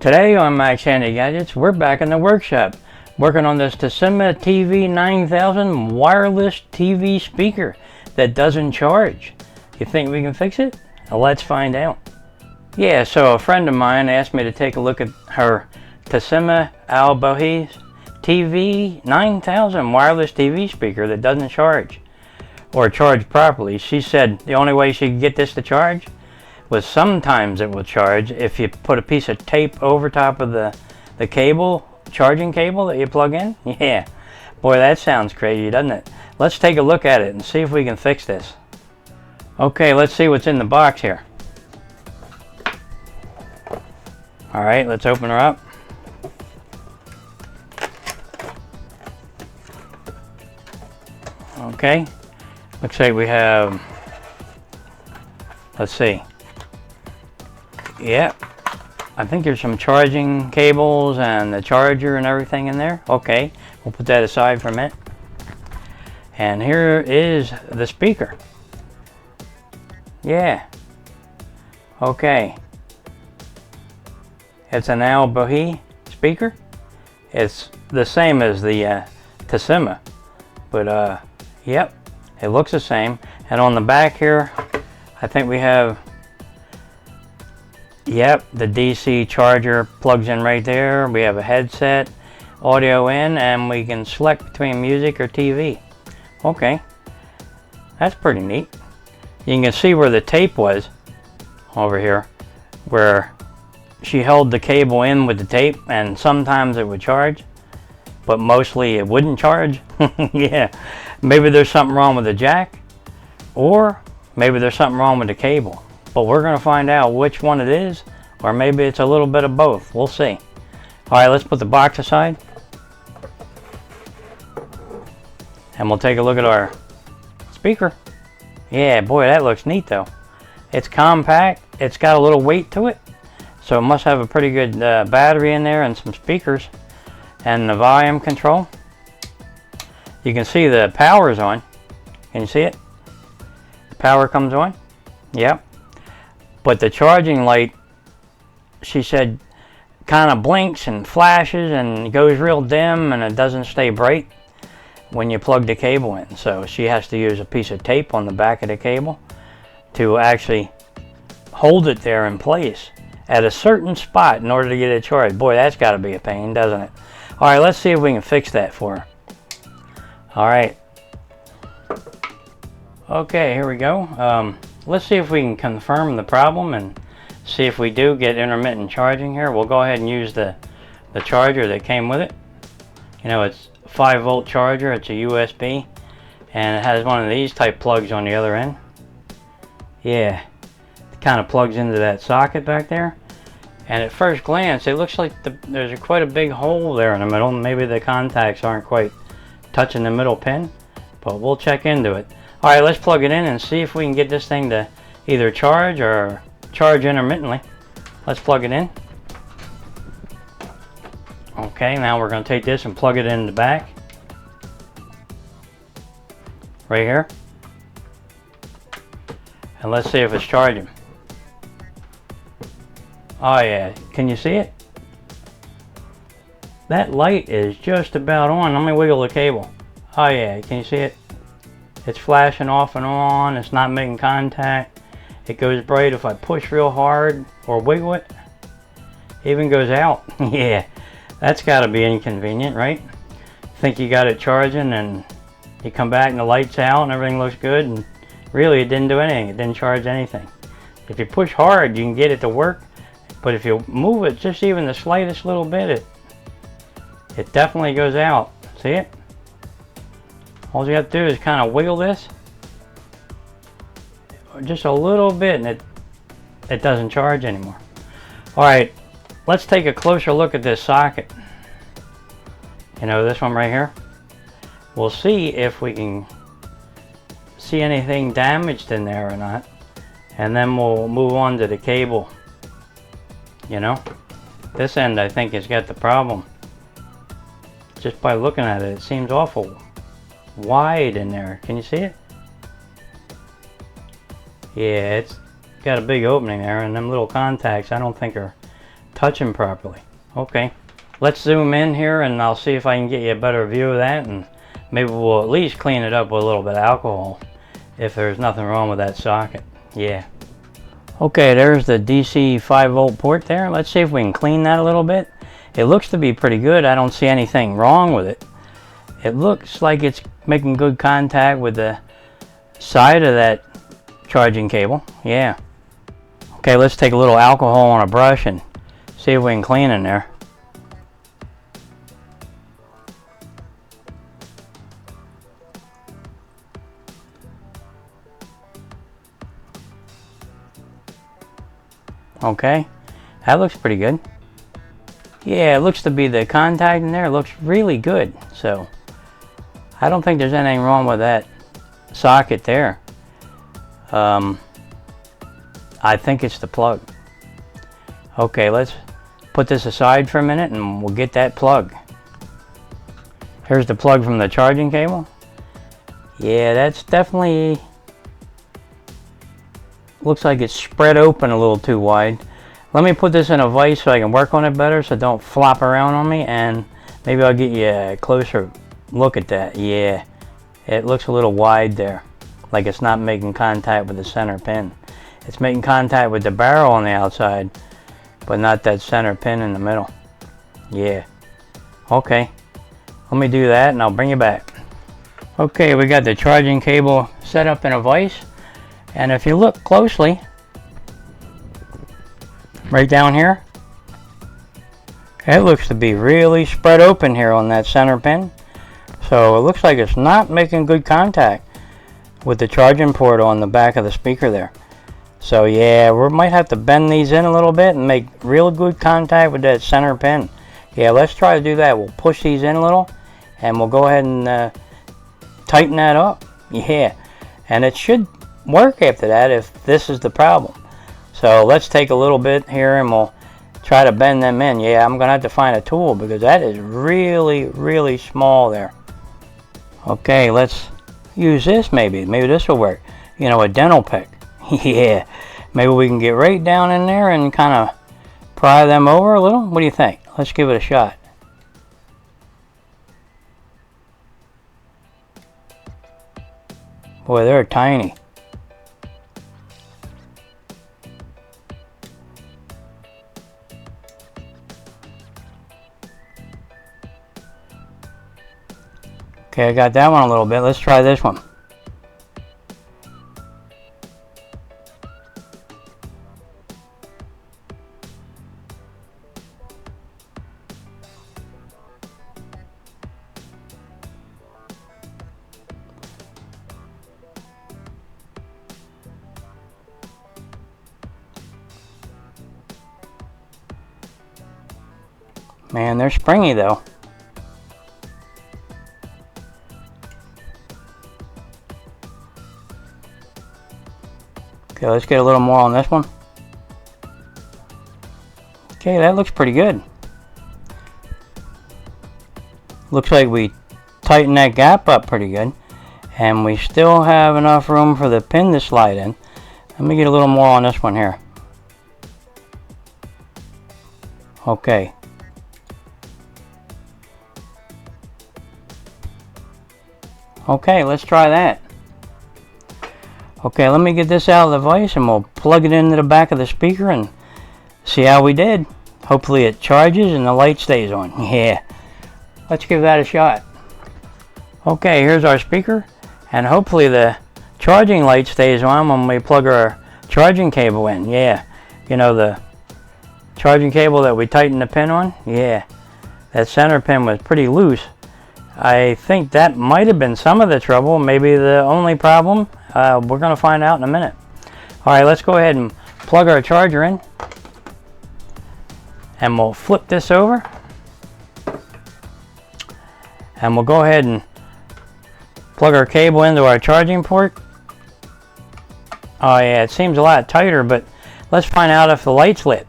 Today on Max Handy Gadgets, we're back in the workshop working on this Tosima TV-9000 wireless TV speaker that doesn't charge. You think we can fix it? Well, let's find out. Yeah, so a friend of mine asked me to take a look at her Tosima TV-9000 wireless TV speaker that doesn't charge or charge properly. She said the only way she could get this to charge was sometimes it will charge if you put a piece of tape over top of the cable, charging cable that you plug in. Yeah, boy, that sounds crazy, doesn't it? Let's take a look at it and see if we can fix this. Okay, let's see what's in the box here. Alright, let's open her up. Okay, looks like we have, let's see. Yeah, I think there's some charging cables and the charger and everything in there. Okay, we'll put that aside for a minute. And here is the speaker. Yeah. Okay. It's an Bohe speaker. It's the same as the Tosima, but yep, it looks the same. And on the back here, I think we have, yep, the DC charger plugs in right there. We have a headset, audio in, and we can select between music or TV. Okay, that's pretty neat. You can see where the tape was over here, where she held the cable in with the tape, and sometimes it would charge, but mostly it wouldn't charge. Yeah, maybe there's something wrong with the jack, or maybe there's something wrong with the cable. But we're going to find out which one it is, or maybe it's a little bit of both. We'll see. Alright, let's put the box aside. And we'll take a look at our speaker. Yeah, boy, that looks neat though. It's compact. It's got a little weight to it. So it must have a pretty good battery in there and some speakers. And the volume control. You can see the power's on. Can you see it? The power comes on. Yep. But the charging light, she said, kind of blinks and flashes and goes real dim, and it doesn't stay bright when you plug the cable in. So she has to use a piece of tape on the back of the cable to actually hold it there in place at a certain spot in order to get it charged. Boy, that's got to be a pain, doesn't it? All right, let's see if we can fix that for her. All right. Okay, here we go. Let's see if we can confirm the problem and see if we do get intermittent charging here. We'll go ahead and use the charger that came with it. You know, it's a 5-volt charger. It's a USB, and it has one of these type plugs on the other end. Yeah, it kind of plugs into that socket back there. And at first glance, it looks like there's quite a big hole there in the middle. Maybe the contacts aren't quite touching the middle pin, but we'll check into it. All right, let's plug it in and see if we can get this thing to either charge or charge intermittently. Let's plug it in. Okay, now we're going to take this and plug it in the back. Right here. And let's see if it's charging. Oh yeah, can you see it? That light is just about on. Let me wiggle the cable. Oh yeah, can you see it? It's flashing off and on. It's not making contact. It goes bright if I push real hard or wiggle it. It even goes out. Yeah, that's got to be inconvenient, right? Think you got it charging and you come back and the light's out and everything looks good, and really it didn't do anything. It didn't charge anything. If you push hard, you can get it to work, but if you move it just even the slightest little bit, it definitely goes out. See it? All you have to do is kind of wiggle this just a little bit, and it doesn't charge anymore. All right, let's take a closer look at this socket. You know, this one right here. We'll see if we can see anything damaged in there or not, and then we'll move on to the cable. You know, this end I think has got the problem. Just by looking at it, it seems awful wide in there. Can you see it? Yeah, it's got a big opening there, and them little contacts I don't think are touching properly. Okay, let's zoom in here and I'll see if I can get you a better view of that, and maybe we'll at least clean it up with a little bit of alcohol if there's nothing wrong with that socket. Yeah. Okay, there's the DC 5-volt port there. Let's see if we can clean that a little bit. It looks to be pretty good. I don't see anything wrong with it. It looks like it's making good contact with the side of that charging cable. Yeah. Okay, let's take a little alcohol on a brush and see if we can clean in there. Okay, that looks pretty good. Yeah, it looks to be the contact in there looks really good. So I don't think there's anything wrong with that socket there. I think it's the plug. Okay, let's put this aside for a minute and we'll get that plug. Here's the plug from the charging cable. Yeah, that's definitely looks like it's spread open a little too wide. Let me put this in a vise so I can work on it better, so don't flop around on me, and maybe I'll get you a closer look at that. Yeah, it looks a little wide there, like it's not making contact with the center pin. It's making contact with the barrel on the outside, but not that center pin in the middle. Yeah. Okay, let me do that and I'll bring you back. Okay, we got the charging cable set up in a vise, and if you look closely right down here, it looks to be really spread open here on that center pin. So it looks like it's not making good contact with the charging port on the back of the speaker there. So yeah, we might have to bend these in a little bit and make real good contact with that center pin. Yeah, let's try to do that. We'll push these in a little and we'll go ahead and tighten that up. Yeah, and it should work after that if this is the problem. So let's take a little bit here and we'll try to bend them in. Yeah, I'm gonna have to find a tool because that is really small there. Okay, let's use this. Maybe this will work. You know, a dental pick. Yeah, maybe we can get right down in there and kind of pry them over a little. What do you think? Let's give it a shot. Boy, they're tiny. Okay, I got that one a little bit. Let's try this one. Man, they're springy though. Okay, let's get a little more on this one. Okay, that looks pretty good. Looks like we tightened that gap up pretty good. And we still have enough room for the pin to slide in. Let me get a little more on this one here. Okay. Okay, let's try that. Okay, let me get this out of the vise and we'll plug it into the back of the speaker and see how we did. Hopefully it charges and the light stays on. Yeah, let's give that a shot. Okay, here's our speaker, and hopefully the charging light stays on when we plug our charging cable in. Yeah, you know, the charging cable that we tightened the pin on. Yeah, that center pin was pretty loose. I think that might have been some of the trouble, maybe the only problem. We're going to find out in a minute. Alright, let's go ahead and plug our charger in. And we'll flip this over. And we'll go ahead and plug our cable into our charging port. Oh yeah, it seems a lot tighter, but let's find out if the light's lit.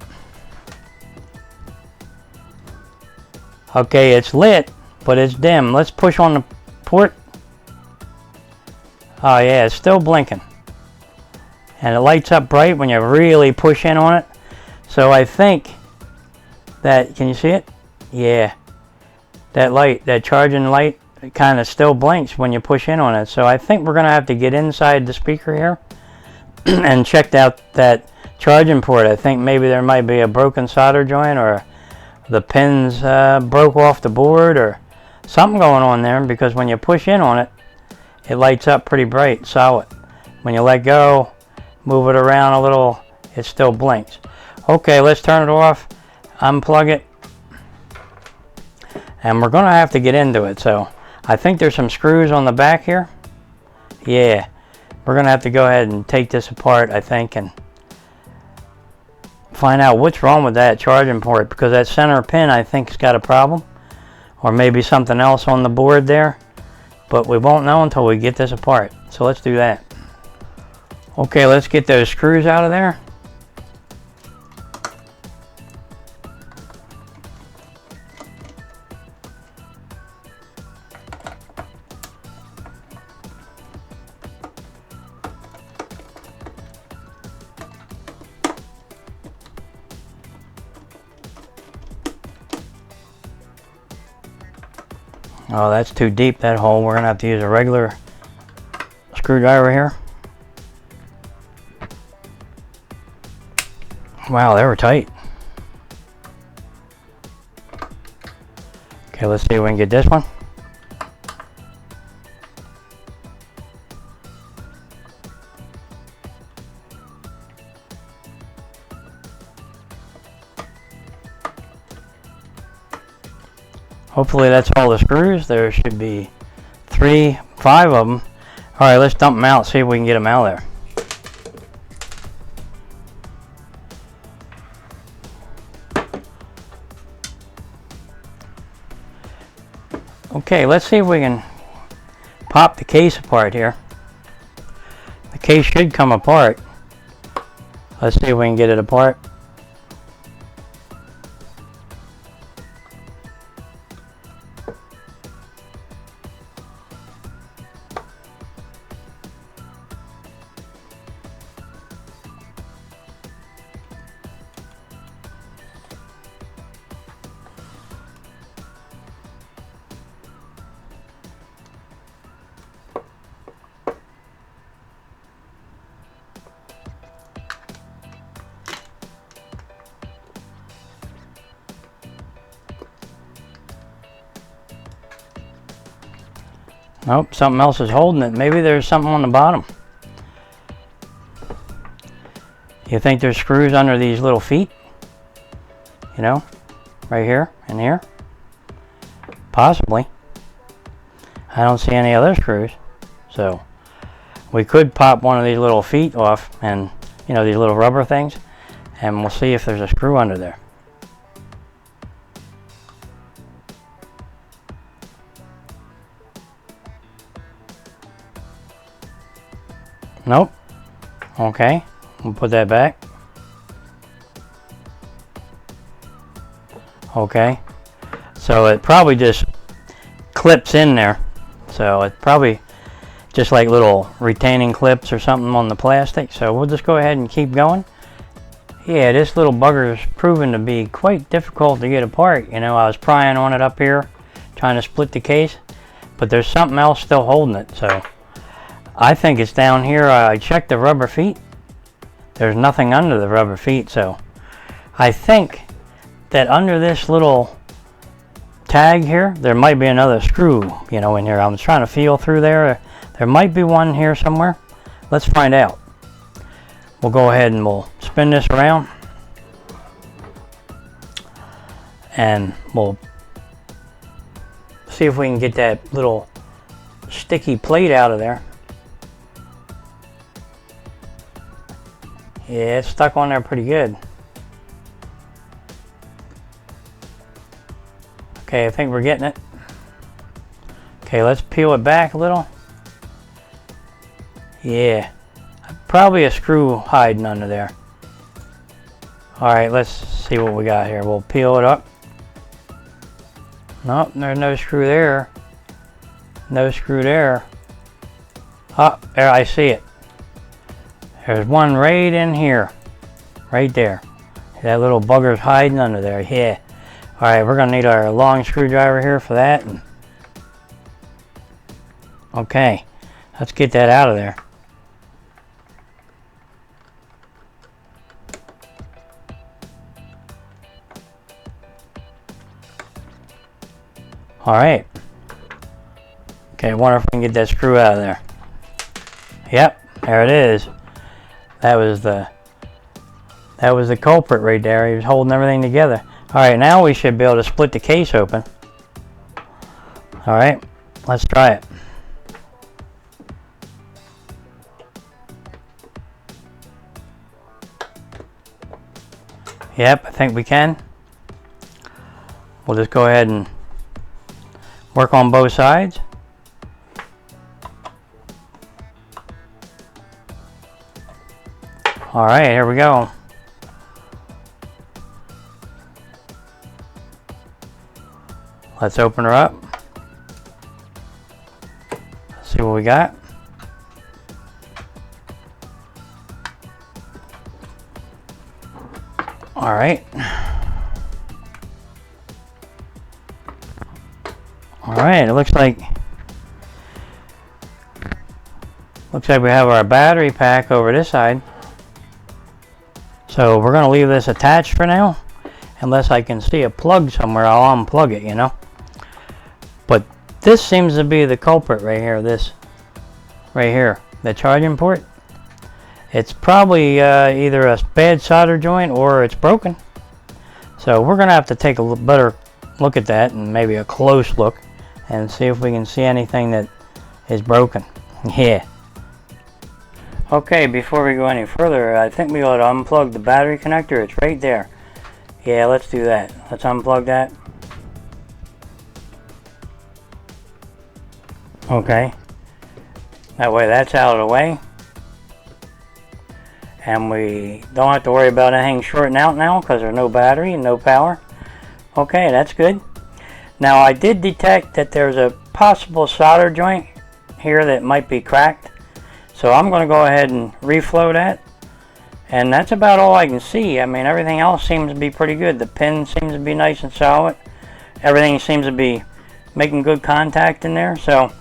Okay, it's lit, but it's dim. Let's push on the port. Oh yeah, it's still blinking. And it lights up bright when you really push in on it. So I think that, can you see it? Yeah, that light, that charging light, it kind of still blinks when you push in on it. So I think we're gonna have to get inside the speaker here and check out that charging port. I think maybe there might be a broken solder joint, or the pins broke off the board, or something going on there, because when you push in on it, it lights up pretty bright, solid. When you let go, move it around a little, it still blinks. Okay, let's turn it off, unplug it, and we're gonna have to get into it. So I think there's some screws on the back here. Yeah, we're gonna have to go ahead and take this apart, I think, and find out what's wrong with that charging port, because that center pin, I think, has got a problem, or maybe something else on the board there, but we won't know until we get this apart. So let's do that. Okay, let's get those screws out of there. Oh, that's too deep, that hole. We're gonna have to use a regular screwdriver here. Wow, they were tight. Okay, let's see if we can get this one. Hopefully that's all the screws. There should be 5 of them. All right, let's dump them out, see if we can get them out of there. Okay, let's see if we can pop the case apart here. The case should come apart. Let's see if we can get it apart. Nope, something else is holding it. Maybe there's something on the bottom. You think there's screws under these little feet? You know, right here and here? Possibly. I don't see any other screws. So we could pop one of these little feet off, and you know, these little rubber things, and we'll see if there's a screw under there. Nope. Okay, we'll put that back. Okay, so it probably just clips in there. So it's probably just like little retaining clips or something on the plastic. So we'll just go ahead and keep going. Yeah, this little bugger is proven to be quite difficult to get apart. You know, I was prying on it up here, trying to split the case, but there's something else still holding it. So I think it's down here. I checked the rubber feet. There's nothing under the rubber feet, so I think that under this little tag here, there might be another screw, you know, in here. I was trying to feel through there. There might be one here somewhere. Let's find out. We'll go ahead and we'll spin this around, and we'll see if we can get that little sticky plate out of there. Yeah, it's stuck on there pretty good. Okay, I think we're getting it. Okay, let's peel it back a little. Yeah, probably a screw hiding under there. Alright, let's see what we got here. We'll peel it up. Nope, there's no screw there. No screw there. Oh, there, I see it. There's one right in here. Right there. That little bugger's hiding under there. Yeah. Alright, we're going to need our long screwdriver here for that. Okay. Let's get that out of there. Alright. Okay, I wonder if we can get that screw out of there. Yep, there it is. That was the culprit right there. He was holding everything together. Alright, now we should be able to split the case open. Alright, let's try it. Yep, I think we can. We'll just go ahead and work on both sides. Alright, here we go. Let's open her up. Let's see what we got. Alright. Alright, it looks like we have our battery pack over this side. So we're going to leave this attached for now. Unless I can see a plug somewhere, I'll unplug it, you know. But this seems to be the culprit right here. This right here, the charging port. It's probably either a bad solder joint or it's broken. So we're going to have to take a better look at that, and maybe a close look, and see if we can see anything that is broken. Yeah. Okay, before we go any further, I think we ought to unplug the battery connector. It's right there. Yeah, let's do that. Let's unplug that. Okay. That way that's out of the way. And we don't have to worry about anything shorting out now because there's no battery and no power. Okay, that's good. Now I did detect that there's a possible solder joint here that might be cracked. So I'm going to go ahead and reflow that. And that's about all I can see. I mean, everything else seems to be pretty good. The pin seems to be nice and solid. Everything seems to be making good contact in there. So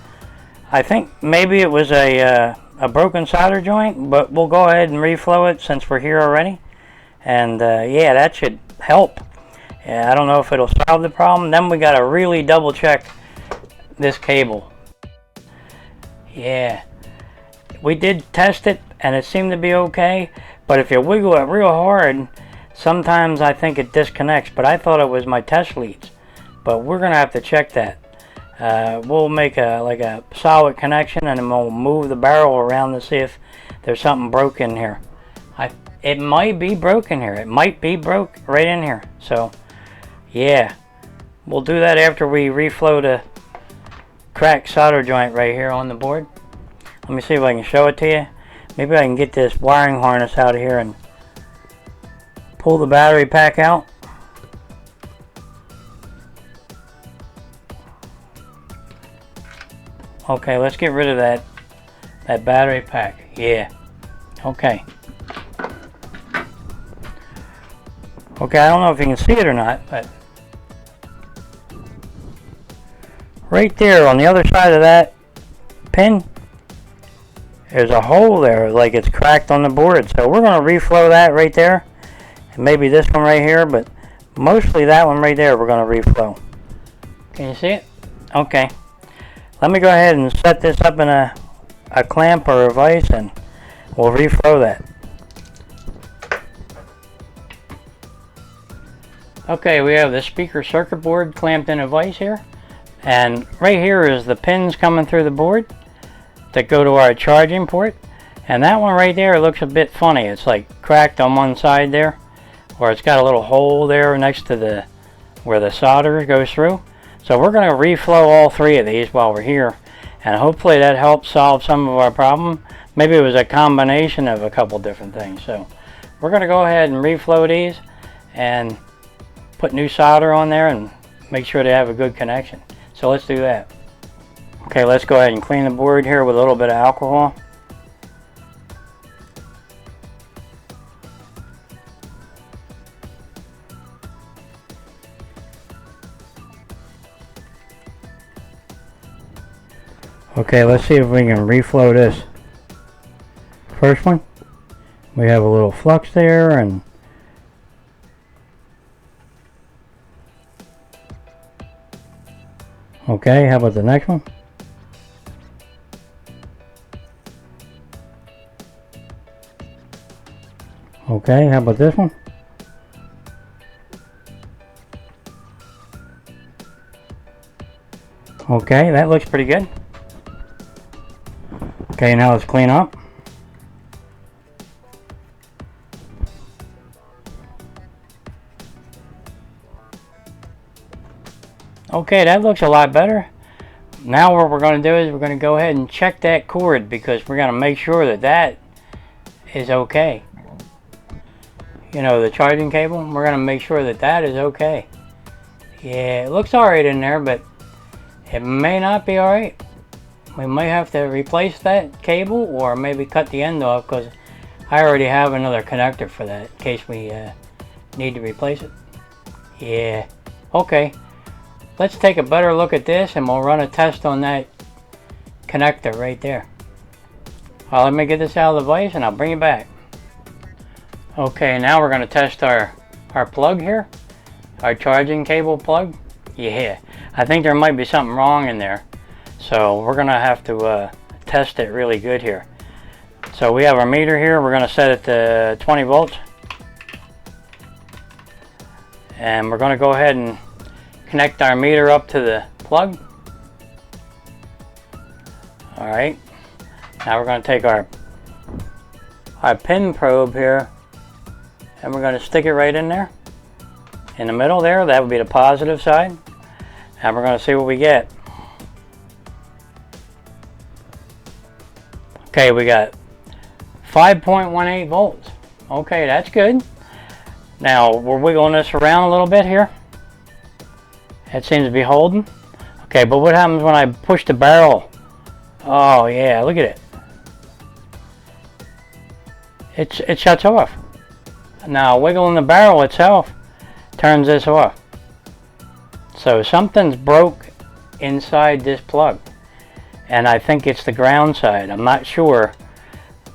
I think maybe it was a broken solder joint, but we'll go ahead and reflow it since we're here already. And yeah, that should help. I don't know if it'll solve the problem. Then we got to really double check this cable. Yeah. We did test it and it seemed to be okay, but if you wiggle it real hard, sometimes I think it disconnects, but I thought it was my test leads. But we're going to have to check that. We'll make like a solid connection, and then we'll move the barrel around to see if there's something broken here. It might be broken here. It might be broke right in here. So yeah, we'll do that after we reflow the cracked solder joint right here on the board. Let me see if I can show it to you. Maybe I can get this wiring harness out of here and pull the battery pack out. Okay, let's get rid of that battery pack. Yeah. Okay. Okay, I don't know if you can see it or not, but right there on the other side of that pin, there's a hole there, like it's cracked on the board. So we're going to reflow that right there. And maybe this one right here, but mostly that one right there we're going to reflow. Can you see it? Okay. Let me go ahead and set this up in a clamp or a vise, and we'll reflow that. Okay, we have the speaker circuit board clamped in a vise here. And right here is the pins coming through the board that go to our charging port, and that one right there looks a bit funny. It's like cracked on one side there, or it's got a little hole there next to where the solder goes through. So we're going to reflow all three of these while we're here, and hopefully that helps solve some of our problem. Maybe it was a combination of a couple different things. So we're going to go ahead and reflow these and put new solder on there and make sure they have a good connection. So let's do that. Okay, let's go ahead and clean the board here with a little bit of alcohol. Okay, let's see if we can reflow this. First one, we have a little flux there, and okay, how about the next one? Okay, how about this one? Okay, that looks pretty good. Okay, now let's clean up. Okay, that looks a lot better. Now what we're going to do is we're going to go ahead and check that cord, because we're going to make sure that that is okay. You know, the charging cable, we're going to make sure that that is okay. Yeah, it looks alright in there, but it may not be alright. We might have to replace that cable, or maybe cut the end off, because I already have another connector for that in case we need to replace it. Yeah, okay. Let's take a better look at this, and we'll run a test on that connector right there. Let me get this out of the vise and I'll bring it back. Okay, now we're going to test our plug here. Our charging cable plug. Yeah, I think there might be something wrong in there. So we're going to have to test it really good here. So we have our meter here. We're going to set it to 20 volts. And we're going to go ahead and connect our meter up to the plug. Alright, now we're going to take our pin probe here, and we're going to stick it right in there in the middle there. That would be the positive side, and we're going to see what we get. Okay, we got 5.18 volts. Okay, that's good. Now we're wiggling this around a little bit here. It seems to be holding. Okay, but what happens when I push the barrel? Oh yeah, look at it. It shuts off. Now wiggling the barrel itself turns this off. So something's broke inside this plug. And I think it's the ground side. I'm not sure,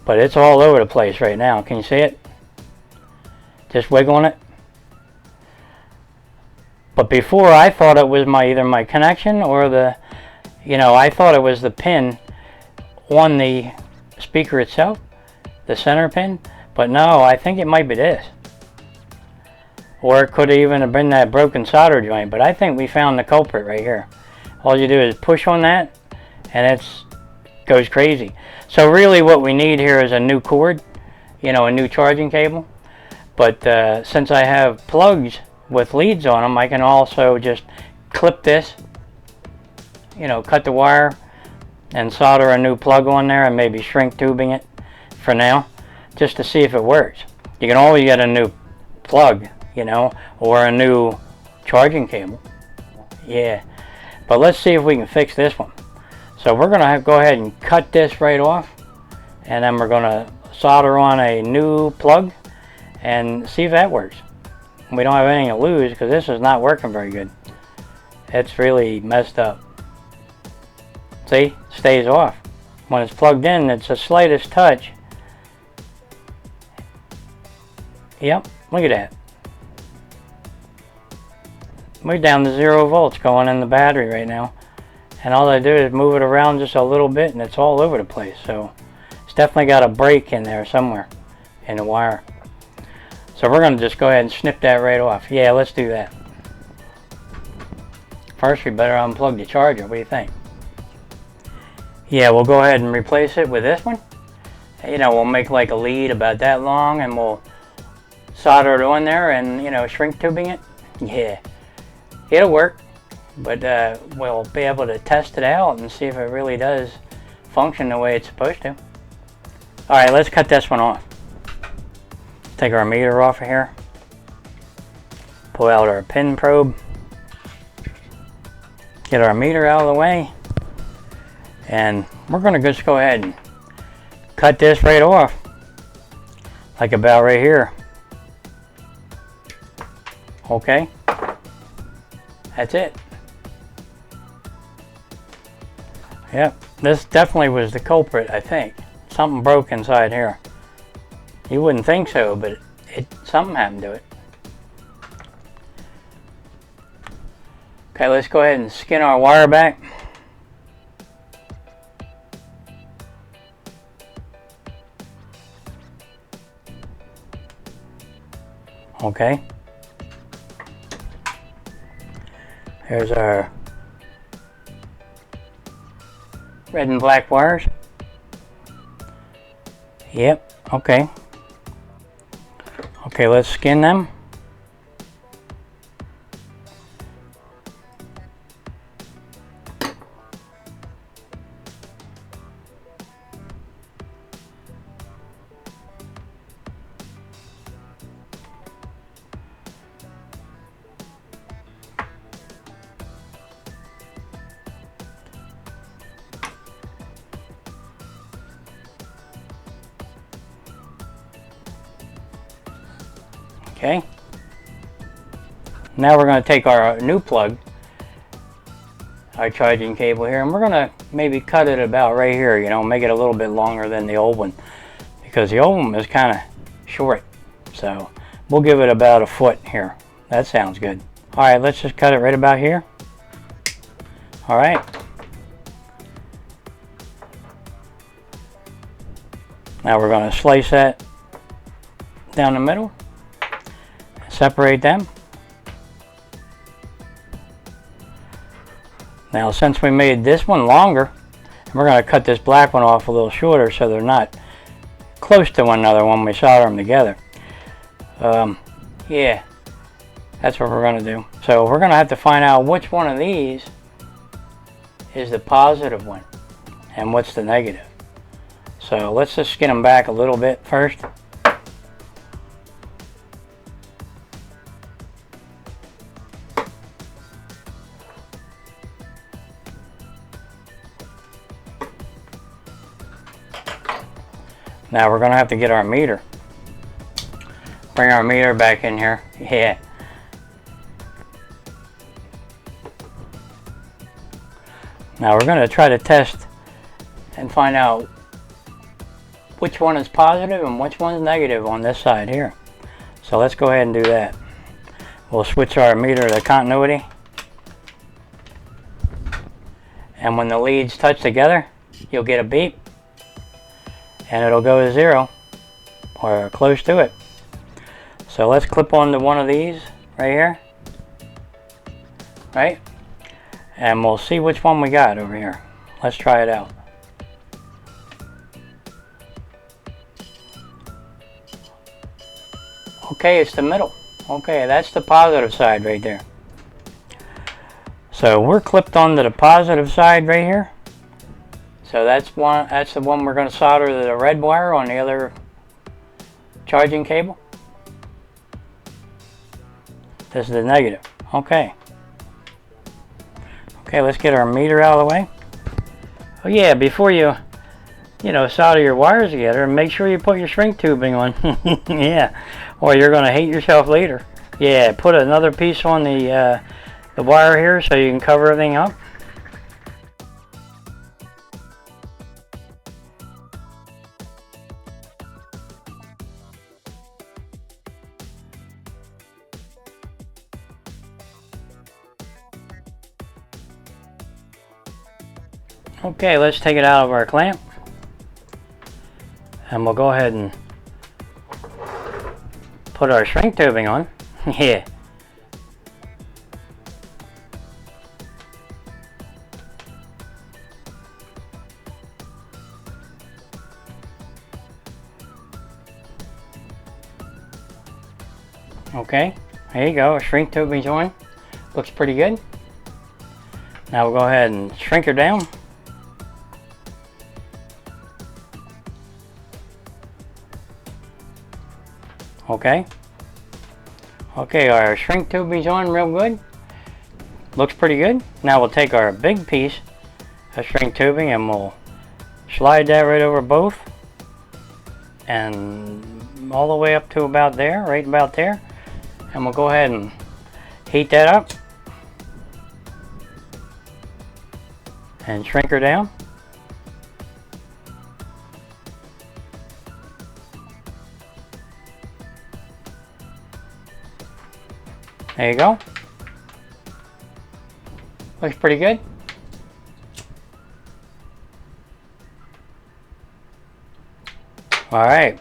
but it's all over the place right now. Can you see it? Just wiggling it. But before, I thought it was either my connection or I thought it was the pin on the speaker itself, the center pin. But no, I think it might be this. Or it could even have been that broken solder joint. But I think we found the culprit right here. All you do is push on that, and it goes crazy. So really what we need here is a new cord, a new charging cable. But since I have plugs with leads on them, I can also just clip this, cut the wire and solder a new plug on there, and maybe shrink tubing it for now, just to see if it works. You can always get a new plug, or a new charging cable. Yeah, but let's see if we can fix this one. So we're gonna go ahead and cut this right off, and then we're gonna solder on a new plug and see if that works. We don't have anything to lose, because this is not working very good. It's really messed up. See, stays off. When it's plugged in, it's the slightest touch. Yep, look at that. We're down to 0 volts going in the battery right now. And all I do is move it around just a little bit, and it's all over the place. So it's definitely got a break in there somewhere in the wire. So we're going to just go ahead and snip that right off. Yeah, let's do that. First, we better unplug the charger. What do you think? Yeah, we'll go ahead and replace it with this one. We'll make like a lead about that long, and we'll solder it on there and, shrink tubing it. Yeah, it'll work. But we'll be able to test it out and see if it really does function the way it's supposed to. Alright, let's cut this one off. Take our meter off of here. Pull out our pin probe. Get our meter out of the way. And we're going to just go ahead and cut this right off. Like about right here. Okay. That's it. Yep, this definitely was the culprit, I think. Something broke inside here. You wouldn't think so, but something happened to it. Okay, let's go ahead and skin our wire back. Okay. Here's our red and black wires. Yep, okay. Okay, let's skin them. Okay. Now we're going to take our new plug, our charging cable here, and we're going to maybe cut it about right here, you know, make it a little bit longer than the old one, because the old one is kind of short. So we'll give it about a foot here. That sounds good. All right, let's just cut it right about here. All right. Now we're going to slice that down the middle. Separate them. Now since we made this one longer, we're going to cut this black one off a little shorter so they're not close to one another when we solder them together. Yeah, that's what we're going to do. So we're going to have to find out which one of these is the positive one and what's the negative. So let's just skin them back a little bit first. Now we're going to have to get our meter. Bring our meter back in here. Yeah. Now we're going to try to test and find out which one is positive and which one's negative on this side here. So let's go ahead and do that. We'll switch our meter to continuity. And when the leads touch together, you'll get a beep. And it'll go to 0 or close to it. So let's clip onto one of these right here, right? And we'll see which one we got over here. Let's try it out. Okay, it's the middle. Okay, that's the positive side right there. So we're clipped onto the positive side right here. So that's the one we're going to solder the red wire on the other charging cable. This is the negative. Okay. Okay, let's get our meter out of the way. Oh yeah, before you solder your wires together, make sure you put your shrink tubing on. Yeah, or you're going to hate yourself later. Yeah, put another piece on the wire here so you can cover everything up. Okay, let's take it out of our clamp, and we'll go ahead and put our shrink tubing on. Yeah. Okay, there you go, our shrink tubing's on. Looks pretty good. Now we'll go ahead and shrink her down. Okay. Okay, our shrink tubing's on real good. Looks pretty good. Now we'll take our big piece of shrink tubing and we'll slide that right over both. And all the way up to about there, right about there. And we'll go ahead and heat that up. And shrink her down. There you go. Looks pretty good. Alright.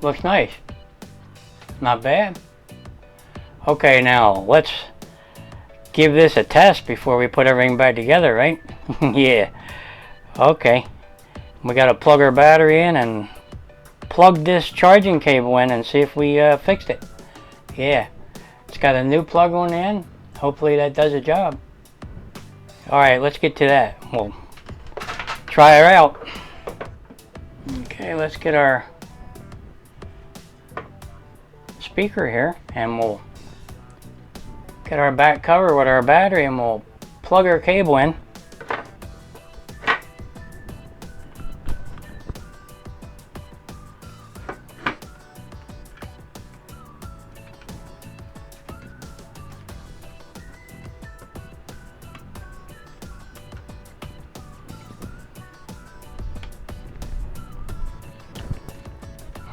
Looks nice. Not bad. Okay, now let's give this a test before we put everything back together, right? Yeah. Okay. We gotta plug our battery in and plug this charging cable in and see if we fixed it. Yeah. It's got a new plug on the end. Hopefully that does the job. Alright, let's get to that. We'll try her out. Okay, let's get our speaker here and we'll get our back cover with our battery and we'll plug our cable in.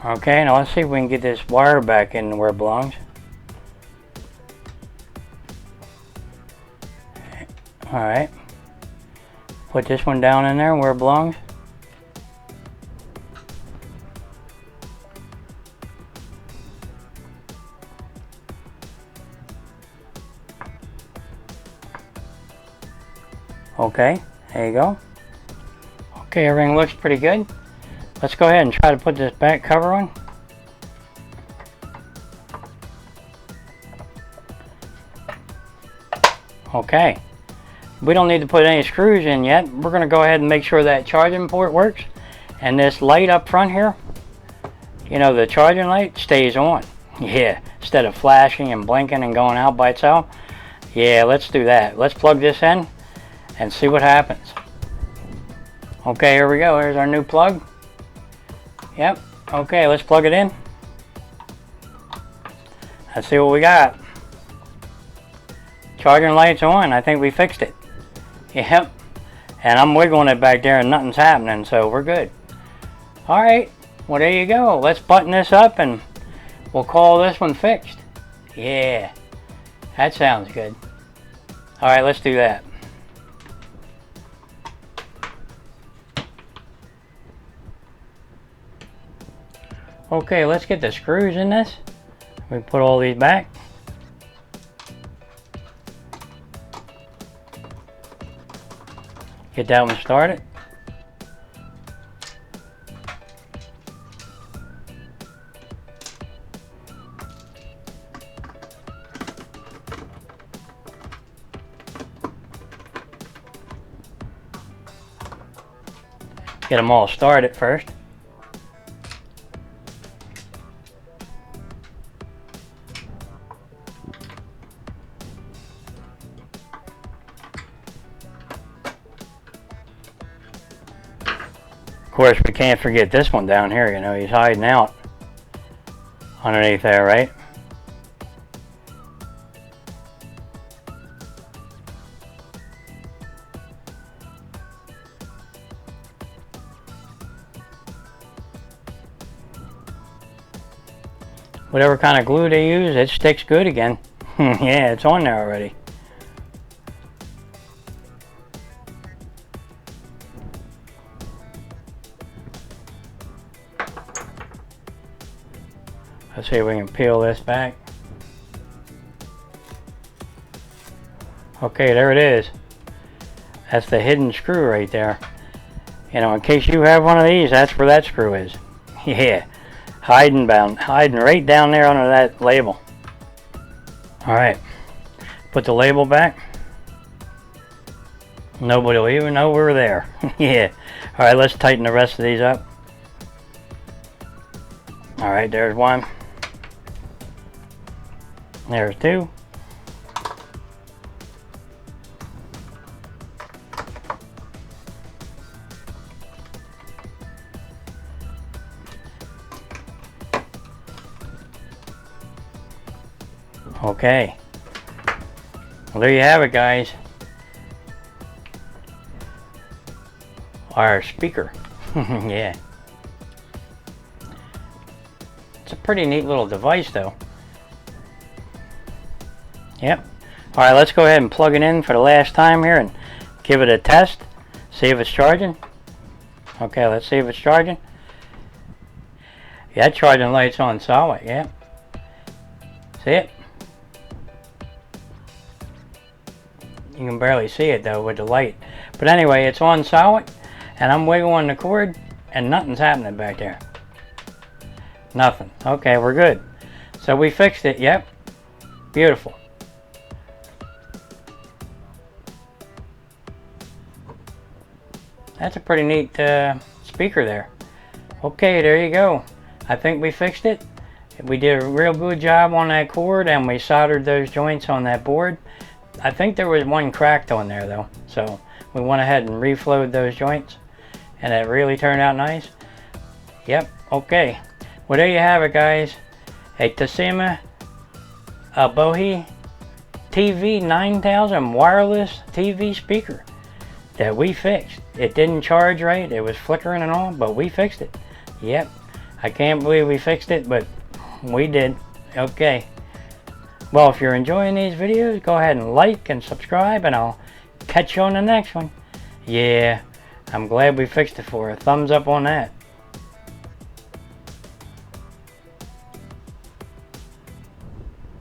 Okay, now let's see if we can get this wire back in where it belongs. Alright. Put this one down in there where it belongs. Okay, there you go. Okay, everything looks pretty good. Let's go ahead and try to put this back cover on. Okay. We don't need to put any screws in yet. We're going to go ahead and make sure that charging port works. And this light up front here, you know, the charging light stays on. Yeah, instead of flashing and blinking and going out by itself. Yeah, let's do that. Let's plug this in and see what happens. Okay, here we go. Here's our new plug. Yep. Okay, let's plug it in. Let's see what we got. Charging light's on. I think we fixed it. Yep. And I'm wiggling it back there and nothing's happening, so we're good. Alright. Well, there you go. Let's button this up and we'll call this one fixed. Yeah. That sounds good. Alright, let's do that. Okay, let's get the screws in this. We put all these back. Get that one started. Get them all started first. Of course, we can't forget this one down here, you know, he's hiding out underneath there, right? Whatever kind of glue they use, it sticks good again. Yeah, it's on there already. Let's see if we can peel this back. Okay, there it is. That's the hidden screw right there. You know, in case you have one of these, that's where that screw is. Yeah, hiding right down there under that label. Alright, put the label back. Nobody will even know we're there. Yeah. Alright, let's tighten the rest of these up. Alright, there's one. There's two. Okay. Well, there you have it, guys. Our speaker. Yeah. It's a pretty neat little device, though. Yep. Alright, let's go ahead and plug it in for the last time here and give it a test. See if it's charging. Okay, let's see if it's charging. Yeah, charging light's on solid, yeah. See it? You can barely see it though with the light. But anyway, it's on solid, and I'm wiggling the cord, and nothing's happening back there. Nothing. Okay, we're good. So we fixed it, yep. Beautiful. That's a pretty neat speaker there. Okay, there you go. I think we fixed it. We did a real good job on that cord, and we soldered those joints on that board. I think there was one cracked on there though, so we went ahead and reflowed those joints, and it really turned out nice. Yep, okay. Well, there you have it, guys. A Tosima, a Bohe TV-9000 wireless TV speaker that we fixed. It didn't charge right, it was flickering and all, but we fixed it. Yep, I can't believe we fixed it, but we did. Okay. Well, if you're enjoying these videos, go ahead and like and subscribe, and I'll catch you on the next one. Yeah, I'm glad we fixed it for you. Thumbs up on that.